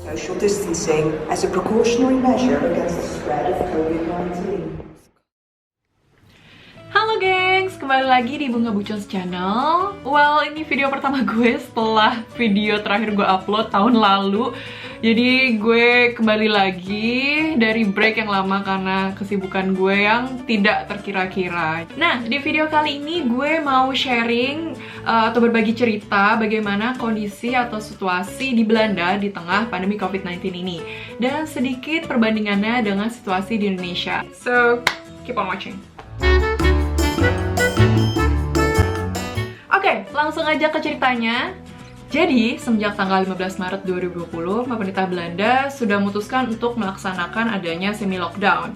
social distancing as a precautionary measure against the spread of COVID-19. Halo gengs, kembali lagi di Bunga Bucons Channel. Well, ini video pertama gue setelah video terakhir gue upload tahun lalu. Jadi gue kembali lagi dari break yang lama karena kesibukan gue yang tidak terkira-kira. Nah, di video kali ini gue mau sharing atau berbagi cerita bagaimana kondisi atau situasi di Belanda di tengah pandemi COVID-19 ini. Dan sedikit perbandingannya dengan situasi di Indonesia. So, keep on watching. Oke, langsung aja ke ceritanya. Jadi, semenjak tanggal 15 Maret 2020, pemerintah Belanda sudah memutuskan untuk melaksanakan adanya semi-lockdown.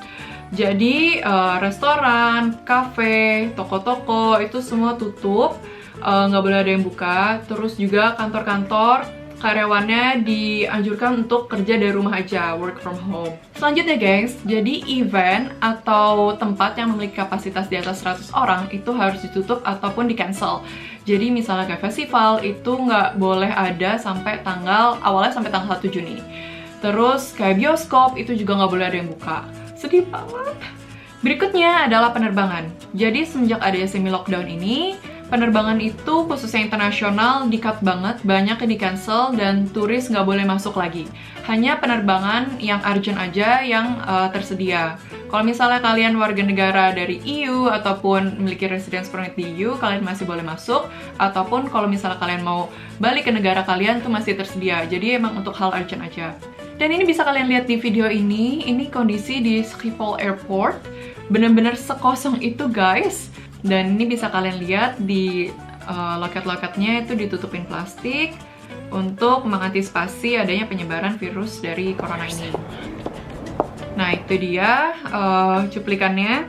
Jadi, restoran, kafe, toko-toko, itu semua tutup, nggak boleh ada yang buka. Terus juga kantor-kantor, karyawannya dianjurkan untuk kerja dari rumah aja, work from home. Selanjutnya gengs, jadi event atau tempat yang memiliki kapasitas di atas 100 orang itu harus ditutup ataupun di-cancel. Jadi misalnya kayak festival itu nggak boleh ada awalnya sampai tanggal 1 Juni. Terus kayak bioskop itu juga nggak boleh ada yang buka. Sedih banget. Berikutnya adalah penerbangan. Jadi semenjak adanya semi-lockdown ini, penerbangan itu khususnya internasional di-cut banget, banyak yang di-cancel dan turis nggak boleh masuk lagi. Hanya penerbangan yang urgent aja yang tersedia. Kalau misalnya kalian warga negara dari EU ataupun memiliki residence permit di EU, kalian masih boleh masuk. Ataupun kalau misalnya kalian mau balik ke negara kalian, itu masih tersedia. Jadi emang untuk hal urgent aja. Dan ini bisa kalian lihat di video ini kondisi di Schiphol Airport. Bener-bener sekosong itu guys. Dan ini bisa kalian lihat di loket-loketnya itu ditutupin plastik untuk mengantisipasi adanya penyebaran virus dari corona ini. Nah, itu dia cuplikannya.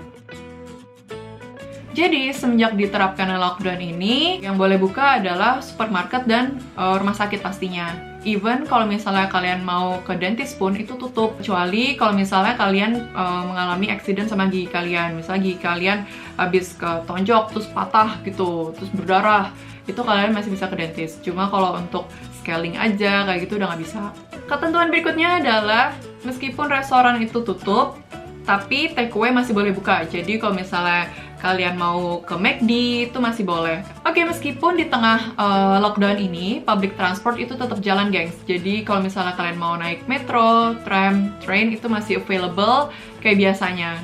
Jadi, semenjak diterapkan lockdown ini, yang boleh buka adalah supermarket dan rumah sakit pastinya. Even kalau misalnya kalian mau ke dentist pun itu tutup. Kecuali kalau misalnya kalian mengalami accident sama gigi kalian. Misalnya gigi kalian habis ketonjok, terus patah gitu, terus berdarah. Itu kalian masih bisa ke dentist. Cuma kalau untuk scaling aja, kayak gitu udah nggak bisa. Ketentuan berikutnya adalah, meskipun restoran itu tutup, tapi takeaway masih boleh buka. Jadi kalau misalnya kalian mau ke McD, itu masih boleh. Oke, meskipun di tengah lockdown ini, public transport itu tetap jalan, gengs. Jadi kalau misalnya kalian mau naik metro, tram, train, itu masih available kayak biasanya.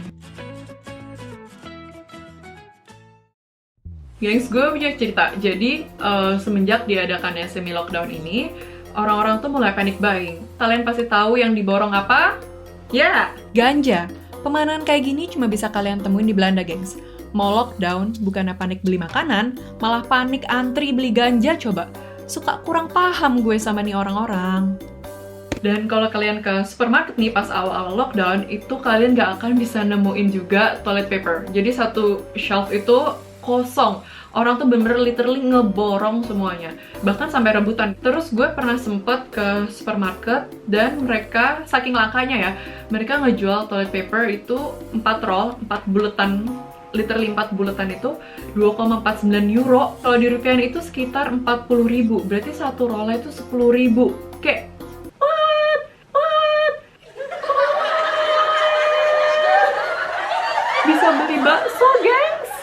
Gengs, gue punya cerita. Jadi, semenjak diadakannya semi-lockdown ini, orang-orang tuh mulai panic buying. Kalian pasti tahu yang diborong apa? Ya, ganja. Pemandangan kayak gini cuma bisa kalian temuin di Belanda, gengs. Mau lockdown, bukannya panik beli makanan, malah panik antri beli ganja coba. Suka kurang paham gue sama nih orang-orang. Dan kalau kalian ke supermarket nih pas awal-awal lockdown, itu kalian gak akan bisa nemuin juga toilet paper. Jadi satu shelf itu kosong. Orang tuh bener-bener literally ngeborong semuanya. Bahkan sampai rebutan. Terus gue pernah sempet ke supermarket dan mereka, saking langkanya ya, mereka ngejual toilet paper itu 4 roll, 4 buletan, literally 4 buletan itu 2,49 euro. Kalau dirupiahin itu sekitar 40.000. Berarti satu rollnya itu 10.000. Kayak what? Bisa beli bakso, gengs.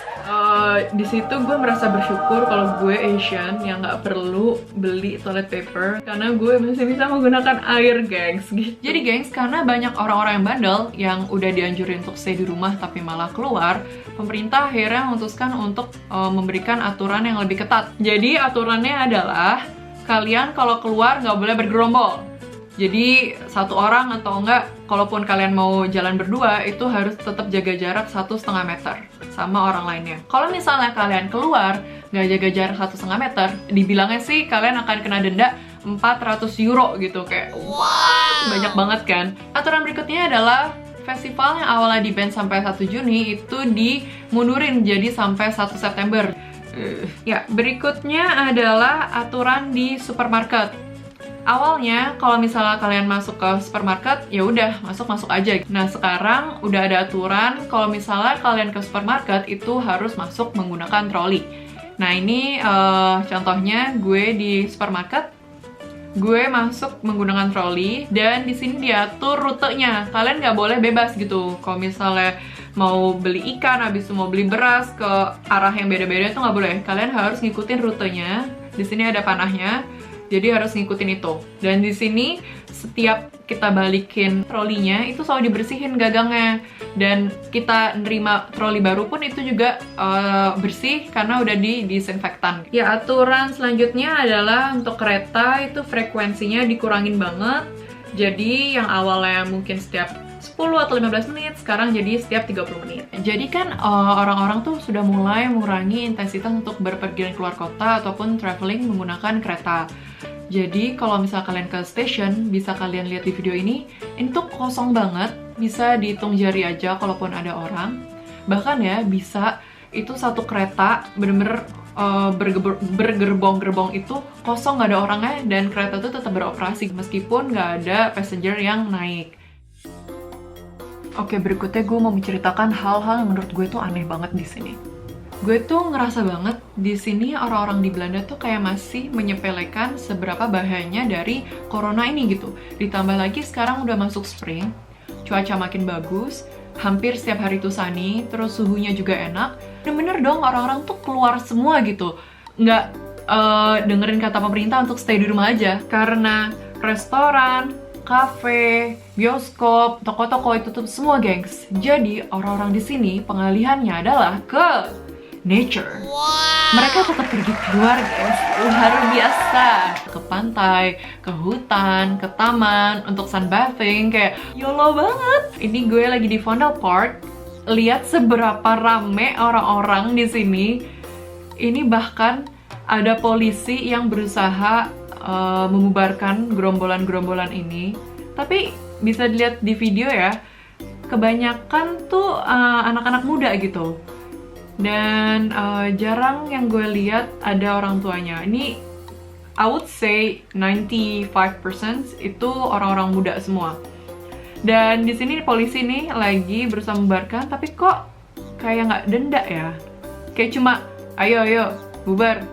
Di situ gue merasa bersyukur kalau gue Asian yang nggak perlu beli toilet paper karena gue masih bisa menggunakan air, gengs. Gitu. Jadi gengs, karena banyak orang-orang yang bandel yang udah dianjurin untuk stay di rumah tapi malah keluar, pemerintah akhirnya memutuskan untuk memberikan aturan yang lebih ketat. Jadi aturannya adalah kalian kalau keluar nggak boleh bergerombol. Jadi satu orang atau enggak, kalaupun kalian mau jalan berdua, itu harus tetap jaga jarak 1,5 meter sama orang lainnya. Kalau misalnya kalian keluar nggak jaga jarak 1,5 meter, dibilangnya sih kalian akan kena denda 400 euro gitu. Kayak wow, banyak banget kan. Aturan berikutnya adalah festival yang awalnya di-ban sampai 1 Juni itu dimundurin jadi sampai 1 September. Ya, berikutnya adalah aturan di supermarket. Awalnya kalau misalnya kalian masuk ke supermarket, ya udah masuk aja. Nah, sekarang udah ada aturan kalau misalnya kalian ke supermarket itu harus masuk menggunakan troli. Nah, ini contohnya gue di supermarket gue masuk menggunakan troli, dan di sini diatur rutenya. Kalian nggak boleh bebas gitu. Kalau misalnya mau beli ikan, habis itu mau beli beras ke arah yang beda-beda itu nggak boleh. Kalian harus ngikutin rutenya. Di sini ada panahnya, jadi harus ngikutin itu. Dan di sini setiap kita balikin trolinya itu selalu dibersihin gagangnya. Dan kita nerima troli baru pun itu juga bersih karena udah disinfektan. Ya, aturan selanjutnya adalah untuk kereta itu frekuensinya dikurangin banget. Jadi yang awalnya mungkin setiap 10 atau 15 menit, sekarang jadi setiap 30 menit. Jadi kan orang-orang tuh sudah mulai mengurangi intensitas untuk berpergian keluar kota ataupun traveling menggunakan kereta. Jadi kalau misal kalian ke station, bisa kalian lihat di video ini tuh kosong banget, bisa dihitung jari aja kalaupun ada orang. Bahkan ya, bisa itu satu kereta bener-bener bergerbong-gerbong itu kosong, nggak ada orangnya, dan kereta itu tetap beroperasi meskipun nggak ada passenger yang naik. Oke, berikutnya gue mau menceritakan hal-hal yang menurut gue tuh aneh banget di sini. Gue tuh ngerasa banget di sini orang-orang di Belanda tuh kayak masih menyepelekan seberapa bahayanya dari corona ini gitu. Ditambah lagi sekarang udah masuk spring, cuaca makin bagus, hampir setiap hari tuh sunny, terus suhunya juga enak. Bener-bener dong orang-orang tuh keluar semua gitu. Nggak dengerin kata pemerintah untuk stay di rumah aja. Karena restoran, kafe, bioskop, toko-toko itu tutup semua, gengs. Jadi orang-orang di sini pengalihannya adalah ke nature. Mereka tetap pergi keluar, guys, luar biasa. Ke pantai, ke hutan, ke taman, untuk sunbathing, kayak YOLO banget. Ini gue lagi di Vondel Park, lihat seberapa rame orang-orang di sini. Ini bahkan ada polisi yang berusaha membubarkan gerombolan-gerombolan ini. Tapi bisa dilihat di video ya, kebanyakan tuh anak-anak muda gitu. Dan jarang yang gue lihat ada orang tuanya. Ini I would say 95% itu orang-orang muda semua. Dan di sini polisi nih lagi berusaha membubarkan, tapi kok kayak nggak denda ya? Kayak cuma ayo bubar,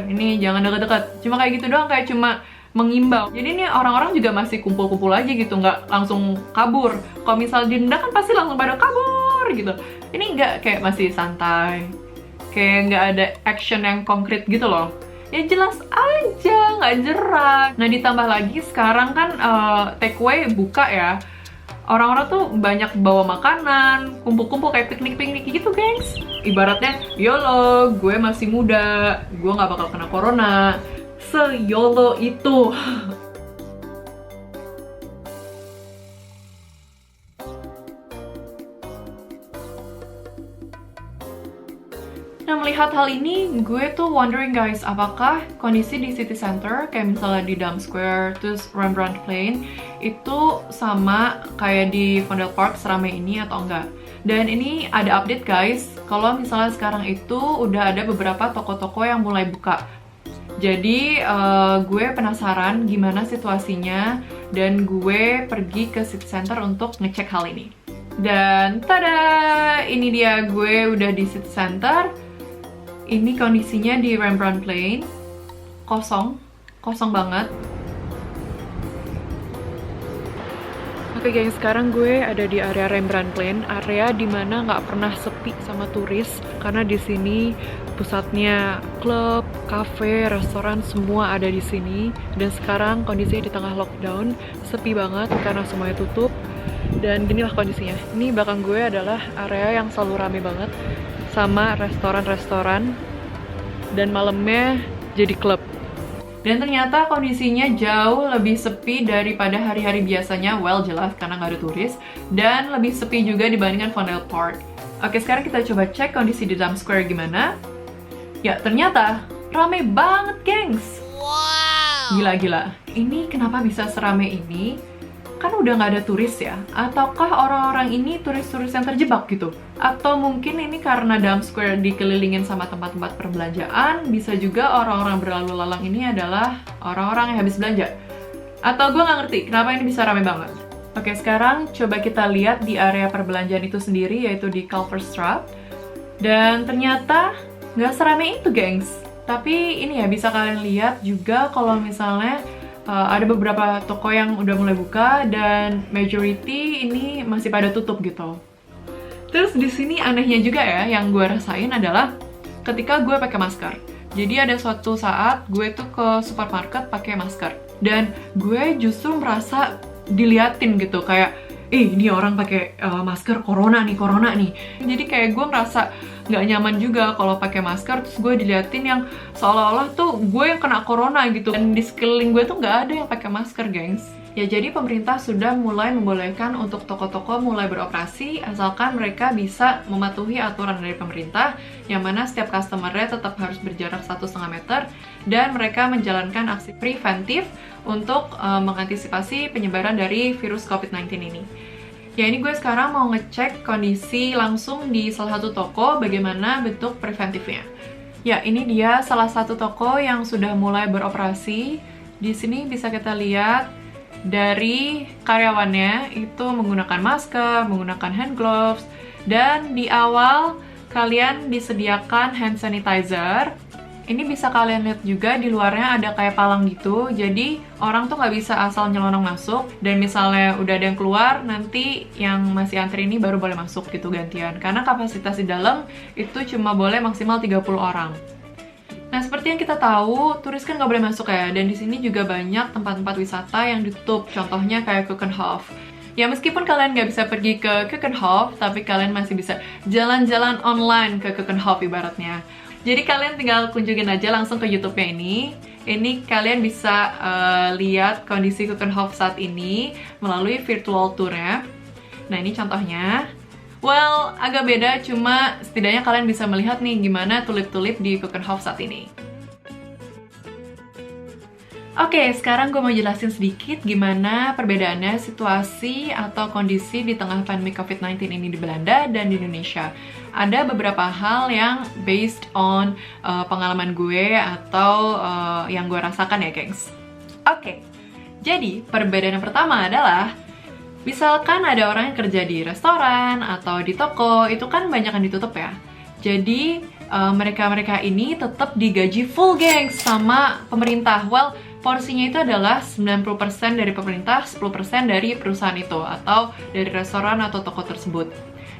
ini jangan deket-deket. Cuma kayak gitu doang, kayak cuma mengimbau. Jadi ini orang-orang juga masih kumpul-kumpul aja gitu, nggak langsung kabur. Kalau misal denda kan pasti langsung pada kabur gitu. Ini nggak, kayak masih santai, kayak nggak ada action yang konkret gitu loh. Ya jelas aja nggak jerak. Nah, ditambah lagi sekarang kan takeaway buka ya. Orang-orang tuh banyak bawa makanan, kumpul-kumpul kayak piknik-piknik gitu, guys. Ibaratnya, YOLO, gue masih muda, gue nggak bakal kena corona. Se-YOLO itu. Nah, melihat hal ini, gue tuh wondering, guys, apakah kondisi di city center, kayak misalnya di Dam Square, terus Rembrandtplein, itu sama kayak di Vondel Park seramai ini atau enggak? Dan ini ada update, guys, kalau misalnya sekarang itu udah ada beberapa toko-toko yang mulai buka. Jadi gue penasaran gimana situasinya, dan gue pergi ke city center untuk ngecek hal ini. Dan tada! Ini dia, gue udah di city center. Ini kondisinya di Rembrandtplein, kosong banget. Oke guys, sekarang gue ada di area Rembrandtplein, area dimana nggak pernah sepi sama turis, karena di sini pusatnya klub, kafe, restoran semua ada di sini. Dan sekarang kondisinya di tengah lockdown, sepi banget karena semuanya tutup. Dan ginilah kondisinya. Ini belakang gue adalah area yang selalu rame banget sama restoran-restoran, dan malamnya jadi klub. Dan ternyata kondisinya jauh lebih sepi daripada hari-hari biasanya. Well, jelas karena nggak ada turis, dan lebih sepi juga dibandingkan Vondel Park. Oke, sekarang kita coba cek kondisi di Dam Square gimana. Ya, ternyata rame banget, gengs. Wow. Gila. Ini kenapa bisa serame ini? Kan udah nggak ada turis ya? Ataukah orang-orang ini turis-turis yang terjebak gitu? Atau mungkin ini karena Dam Square dikelilingin sama tempat-tempat perbelanjaan, bisa juga orang-orang berlalu lalang ini adalah orang-orang yang habis belanja. Atau gue nggak ngerti kenapa ini bisa rame banget. Oke, sekarang coba kita lihat di area perbelanjaan itu sendiri, yaitu di Kalverstraat. Dan ternyata nggak serame itu, gengs. Tapi ini ya, bisa kalian lihat juga kalau misalnya ada beberapa toko yang udah mulai buka dan majority ini masih pada tutup gitu. Terus di sini anehnya juga ya, yang gue rasain adalah ketika gue pakai masker. Jadi ada suatu saat gue tuh ke supermarket pakai masker dan gue justru merasa diliatin gitu, kayak ini orang pakai masker corona nih. Jadi kayak gue ngerasa nggak nyaman juga kalau pakai masker, terus gue diliatin yang seolah-olah tuh gue yang kena corona gitu. Dan di sekeliling gue tuh nggak ada yang pakai masker, gengs. Ya, jadi pemerintah sudah mulai membolehkan untuk toko-toko mulai beroperasi asalkan mereka bisa mematuhi aturan dari pemerintah, yang mana setiap customer-nya tetap harus berjarak 1,5 meter dan mereka menjalankan aksi preventif untuk mengantisipasi penyebaran dari virus COVID-19 ini. Ya, ini gue sekarang mau ngecek kondisi langsung di salah satu toko bagaimana bentuk preventifnya. Ya, ini dia salah satu toko yang sudah mulai beroperasi. Di sini bisa kita lihat dari karyawannya itu menggunakan masker, menggunakan hand gloves, dan di awal kalian disediakan hand sanitizer. Ini bisa kalian lihat juga di luarnya ada kayak palang gitu, jadi orang tuh nggak bisa asal nyelonong masuk, dan misalnya udah ada yang keluar, nanti yang masih antri ini baru boleh masuk gitu gantian, karena kapasitas di dalam itu cuma boleh maksimal 30 orang. Nah, seperti yang kita tahu, turis kan nggak boleh masuk ya, dan di sini juga banyak tempat-tempat wisata yang ditutup, contohnya kayak Keukenhof. Ya, meskipun kalian nggak bisa pergi ke Keukenhof, tapi kalian masih bisa jalan-jalan online ke Keukenhof ibaratnya. Jadi kalian tinggal kunjungin aja langsung ke YouTube-nya ini. Ini kalian bisa lihat kondisi Keukenhof saat ini melalui virtual tour-nya. Nah, ini contohnya. Well, agak beda, cuma setidaknya kalian bisa melihat nih gimana tulip-tulip di Keukenhof saat ini. Oke, sekarang gue mau jelasin sedikit gimana perbedaannya situasi atau kondisi di tengah pandemi COVID-19 ini di Belanda dan di Indonesia. Ada beberapa hal yang based on pengalaman gue atau yang gue rasakan ya, gengs. Oke, jadi perbedaan yang pertama adalah misalkan ada orang yang kerja di restoran atau di toko, itu kan banyak yang ditutup ya. Jadi mereka-mereka ini tetap digaji full, gengs, sama pemerintah. Well, porsinya itu adalah 90% dari pemerintah, 10% dari perusahaan itu atau dari restoran atau toko tersebut.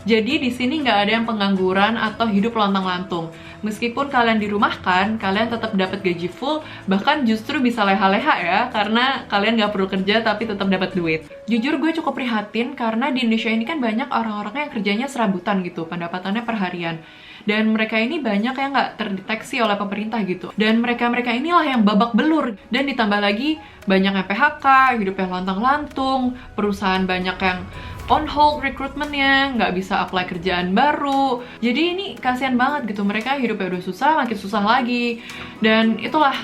Jadi di sini nggak ada yang pengangguran atau hidup lontang-lantung. Meskipun kalian dirumahkan, kalian tetap dapat gaji full, bahkan justru bisa leha-leha ya, karena kalian nggak perlu kerja tapi tetap dapat duit. Jujur gue cukup prihatin karena di Indonesia ini kan banyak orang-orang yang kerjanya serabutan gitu, pendapatannya per harian. Dan mereka ini banyak yang nggak terdeteksi oleh pemerintah gitu. Dan mereka-mereka inilah yang babak belur. Dan ditambah lagi banyak yang PHK, hidupnya lontang-lantung, perusahaan banyak yang on hold rekrutmennya, nggak bisa apply kerjaan baru. Jadi ini kasihan banget gitu, mereka hidupnya udah susah, makin susah lagi. Dan itulah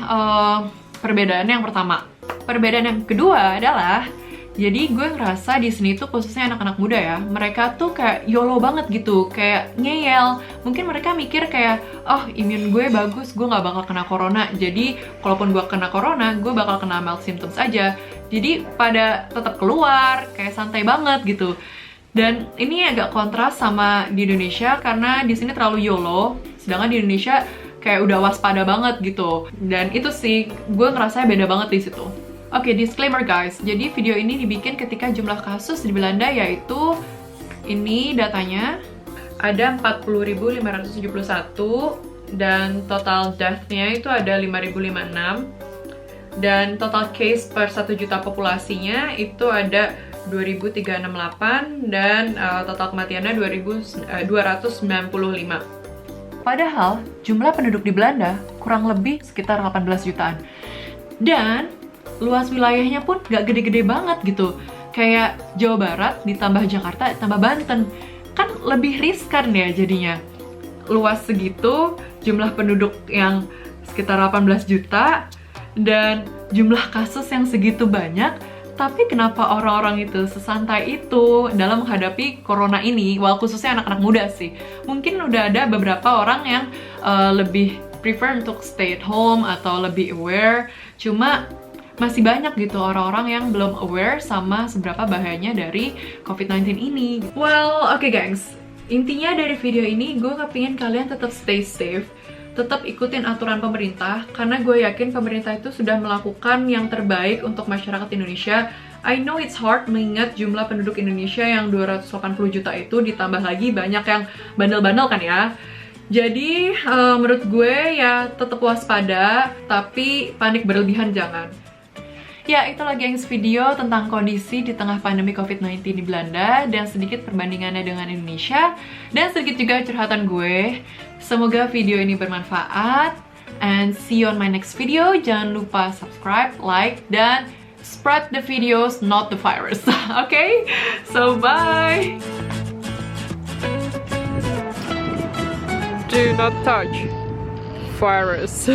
perbedaan yang pertama. Perbedaan yang kedua adalah, jadi gue ngerasa di sini tuh khususnya anak-anak muda ya, mereka tuh kayak YOLO banget gitu, kayak ngeyel. Mungkin mereka mikir kayak, oh imun gue bagus, gue nggak bakal kena corona. Jadi kalaupun gue kena corona, gue bakal kena mild symptoms aja. Jadi pada tetap keluar, kayak santai banget gitu. Dan ini agak kontras sama di Indonesia karena di sini terlalu YOLO, sedangkan di Indonesia kayak udah waspada banget gitu. Dan itu sih gue ngerasanya beda banget di situ. Oke, disclaimer guys. Jadi video ini dibikin ketika jumlah kasus di Belanda yaitu ini datanya ada 40.571 dan total death-nya itu ada 5.056. Dan total case per 1 juta populasinya itu ada 2.368 dan total kematiannya 295. Padahal jumlah penduduk di Belanda kurang lebih sekitar 18 jutaan. Dan luas wilayahnya pun gak gede-gede banget gitu. Kayak Jawa Barat ditambah Jakarta ditambah Banten. Kan lebih riskan ya jadinya. Luas segitu, jumlah penduduk yang sekitar 18 juta, dan jumlah kasus yang segitu banyak, tapi kenapa orang-orang itu sesantai itu dalam menghadapi corona ini? Well, khususnya anak-anak muda sih. Mungkin udah ada beberapa orang yang lebih prefer untuk stay at home atau lebih aware, cuma masih banyak gitu orang-orang yang belum aware sama seberapa bahayanya dari COVID-19 ini. Well, oke gengs, intinya dari video ini gue kepingin kalian tetap stay safe. tetap ikutin aturan pemerintah, karena gue yakin pemerintah itu sudah melakukan yang terbaik untuk masyarakat Indonesia. I know it's hard mengingat jumlah penduduk Indonesia yang 280 juta itu, ditambah lagi banyak yang bandel-bandel kan ya. Jadi menurut gue ya tetap waspada, tapi panik berlebihan jangan. Ya, itulah gengs video tentang kondisi di tengah pandemi COVID-19 di Belanda dan sedikit perbandingannya dengan Indonesia dan sedikit juga curhatan gue. Semoga video ini bermanfaat and see you on my next video. Jangan lupa subscribe, like, dan spread the videos, not the virus. Okay? So bye! Do not touch virus.